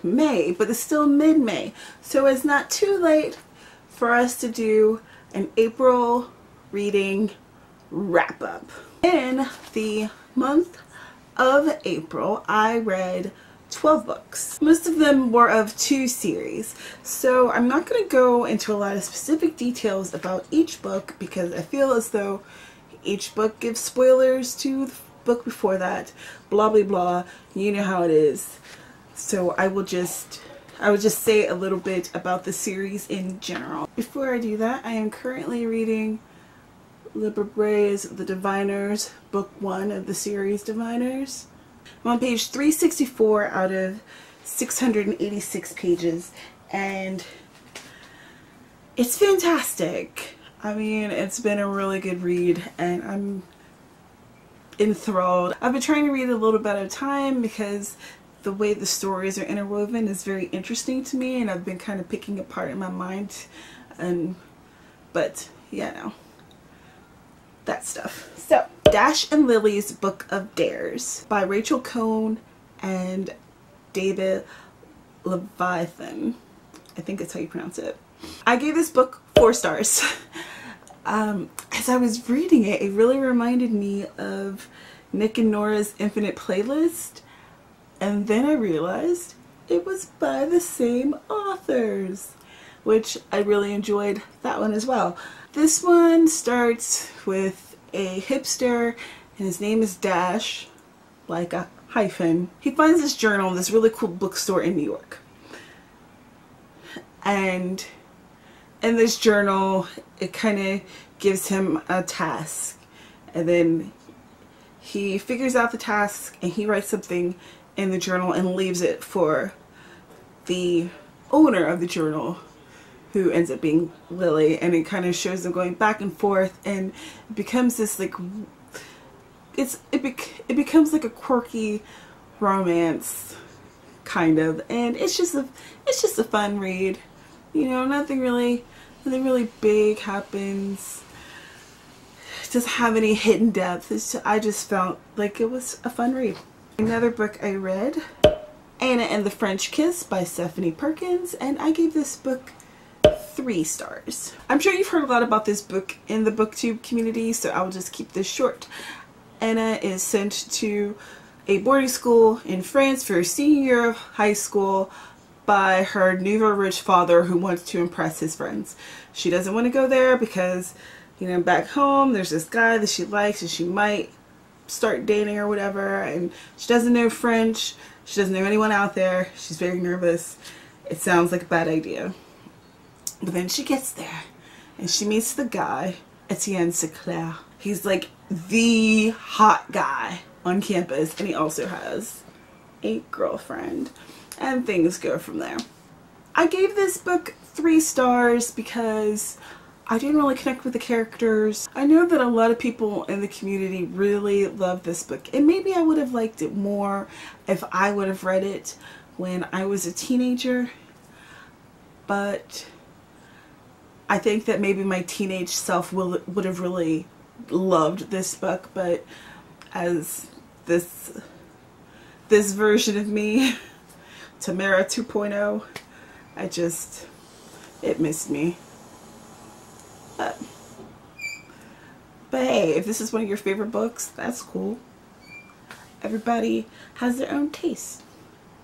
May, but it's still mid-May, so it's not too late for us to do an April reading wrap-up. In the month of April, I read 12 books. Most of them were of 2 series, so I'm not going to go into a lot of specific details about each book because I feel as though each book gives spoilers to the book before that, blah blah blah, you know how it is. So I would just say a little bit about the series in general. Before I do that, I am currently reading Libra's The Diviners, book 1 of the series Diviners. I'm on page 364 out of 686 pages, and it's fantastic. I mean, it's been a really good read, and I'm enthralled. I've been trying to read a little bit at a time because the way the stories are interwoven is very interesting to me, and I've been kind of picking apart in my mind, but yeah, no, that stuff. So, Dash and Lily's Book of Dares by Rachel Cohn and David Leviathan. I think that's how you pronounce it. I gave this book 4 stars. As I was reading it, it really reminded me of Nick and Nora's Infinite Playlist, and then I realized it was by the same authors, which I really enjoyed that one as well. This one starts with a hipster, and his name is Dash, like a hyphen. He finds this journal in this really cool bookstore in New York, and in this journal it kind of gives him a task, and then he figures out the task and he writes something in the journal and leaves it for the owner of the journal, who ends up being Lily, and it kind of shows them going back and forth, and it becomes this like it becomes like a quirky romance kind of, and it's just a fun read. You know, nothing really big happens. It doesn't have any hidden depth. I just felt like it was a fun read. Another book I read, Anna and the French Kiss by Stephanie Perkins, and I gave this book 3 stars. I'm sure you've heard a lot about this book in the booktube community, so I will just keep this short. Anna is sent to a boarding school in France for her senior year of high school by her nouveau rich father, who wants to impress his friends. She doesn't want to go there because, you know, back home there's this guy that she likes and she might start dating or whatever, and she doesn't know French, she doesn't know anyone out there, she's very nervous. It sounds like a bad idea. But then she gets there and she meets the guy, Etienne Seclair. He's like the hot guy on campus, and he also has a girlfriend, and things go from there. I gave this book 3 stars because I didn't really connect with the characters. I know that a lot of people in the community really love this book, and maybe I would have liked it more if I would have read it when I was a teenager, but I think that maybe my teenage self would have really loved this book, but as this version of me, Tamara 2.0, it missed me. But hey, if this is one of your favorite books, that's cool. Everybody has their own tastes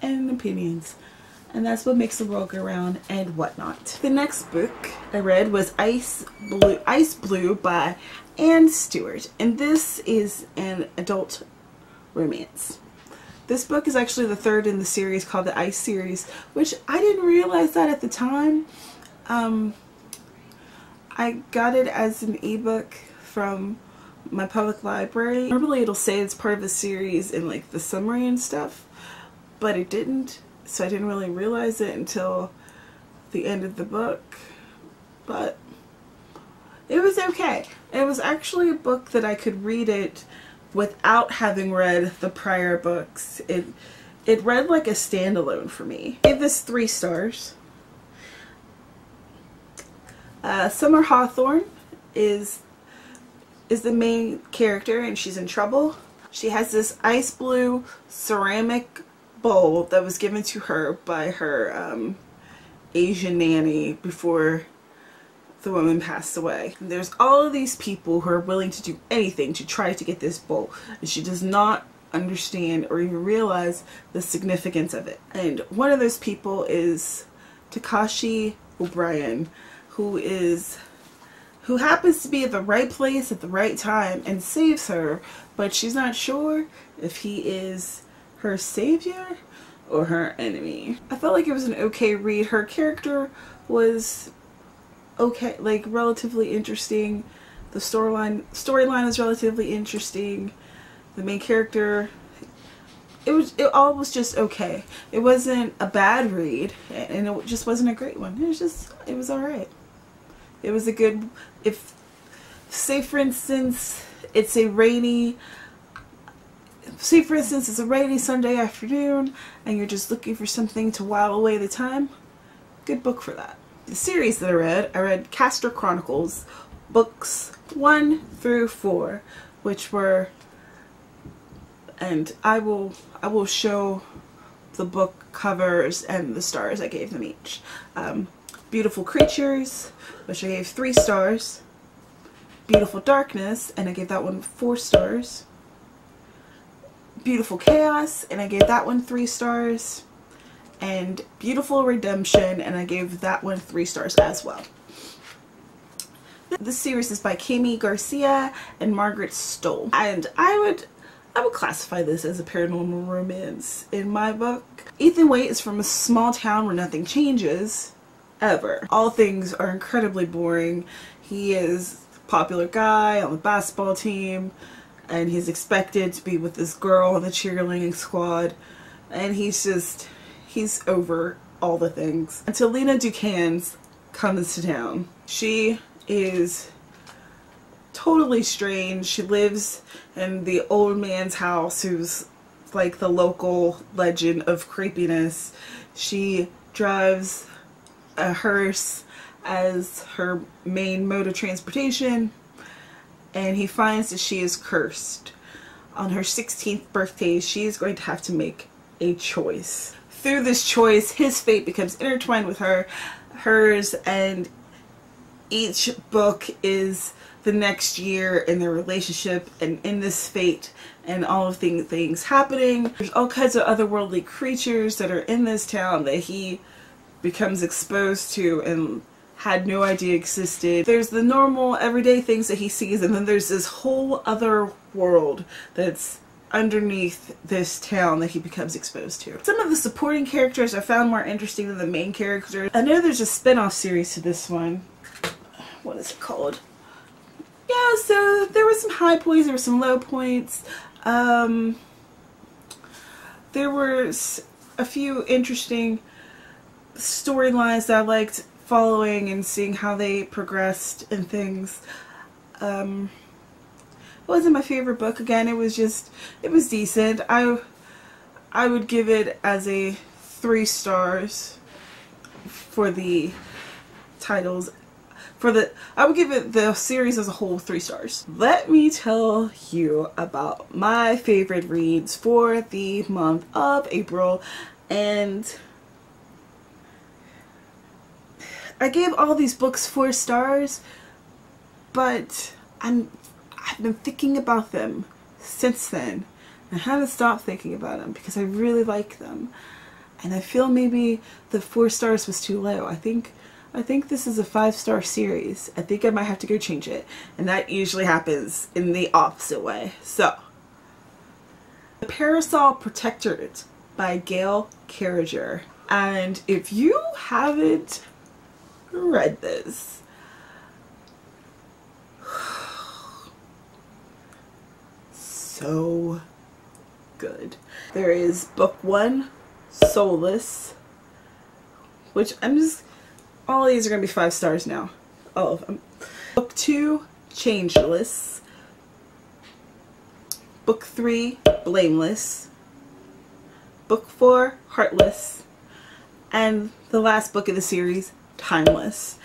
and opinions, and that's what makes the world go round and whatnot. The next book I read was Ice Blue by Anne Stewart, and this is an adult romance. This book is actually the 3rd in the series called the Ice series, which I didn't realize that at the time. I got it as an ebook from my public library. Normally it'll say it's part of a series in like the summary and stuff, but it didn't, so I didn't really realize it until the end of the book. But it was okay. It was actually a book that I could read it without having read the prior books. It read like a standalone for me. I gave this 3 stars. Summer Hawthorne is the main character, and she's in trouble. She has this ice blue ceramic bowl that was given to her by her Asian nanny before the woman passed away. And there's all of these people who are willing to do anything to try to get this bowl, and she does not understand or even realize the significance of it. And one of those people is Takashi O'Brien, who happens to be at the right place at the right time and saves her, but she's not sure if he is her savior or her enemy. I felt like it was an okay read. Her character was okay, like relatively interesting. The storyline is relatively interesting. The main character, it all was just okay. It wasn't a bad read, and it just wasn't a great one. It was alright. It was a good, if, say for instance, it's a rainy Sunday afternoon, and you're just looking for something to while away the time, good book for that. The series that I read Castor Chronicles, books 1 through 4, which were, and I will show the book covers and the stars I gave them each. Beautiful Creatures, which I gave 3 stars. Beautiful Darkness, and I gave that one 4 stars. Beautiful Chaos, and I gave that one 3 stars. And Beautiful Redemption, and I gave that one 3 stars as well. This series is by Kami Garcia and Margaret Stoll, and I would classify this as a paranormal romance in my book. Ethan Waite is from a small town where nothing changes, ever. All things are incredibly boring. He is a popular guy on the basketball team, and he's expected to be with this girl on the cheerleading squad, and he's over all the things. Until Lena Ducans comes to town. She is totally strange. She lives in the old man's house, who's like the local legend of creepiness. She drives a hearse as her main mode of transportation, and he finds that she is cursed. On her 16th birthday, she is going to have to make a choice. Through this choice, his fate becomes intertwined with hers, and each book is the next year in their relationship and in this fate and all of things happening. There's all kinds of otherworldly creatures that are in this town that he becomes exposed to and had no idea existed. There's the normal everyday things that he sees, and then there's this whole other world that's underneath this town that he becomes exposed to. Some of the supporting characters I found more interesting than the main characters. I know there's a spin-off series to this one. What is it called? Yeah, so there were some high points, there were some low points. There were a few interesting storylines that I liked following and seeing how they progressed and things. It wasn't my favorite book. Again, it was decent. I would give it as a 3 stars for the titles. I would give it, the series as a whole, 3 stars. Let me tell you about my favorite reads for the month of April, and I gave all these books 4 stars, but I've been thinking about them since then. I haven't stopped thinking about them because I really like them, and I feel maybe the 4 stars was too low. I think this is a 5-star series. I think I might have to go change it, and that usually happens in the opposite way. So, The Parasol Protectorate by Gail Carriger. And if you haven't read this, so good. There is book 1, Soulless, which all of these are going to be 5 stars now. All of them. Book 2, Changeless. Book 3, Blameless. Book 4, Heartless. And the last book of the series, Timeless.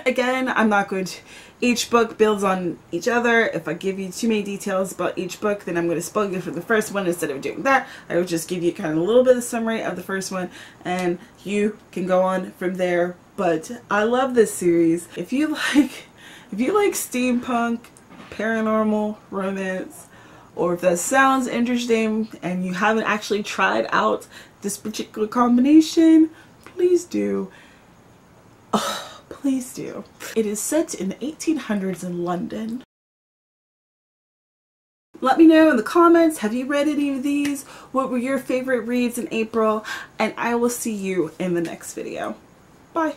Again, I'm not going to Each book builds on each other. If I give you too many details about each book, then I'm going to spoil you for the first one. Instead of doing that, I will just give you kind of a little bit of summary of the first one, and you can go on from there. But I love this series. If you like steampunk, paranormal, romance, or if that sounds interesting and you haven't actually tried out this particular combination, please do. Oh, please do. It is set in the 1800s in London. Let me know in the comments, have you read any of these? What were your favorite reads in April? And I will see you in the next video. Bye.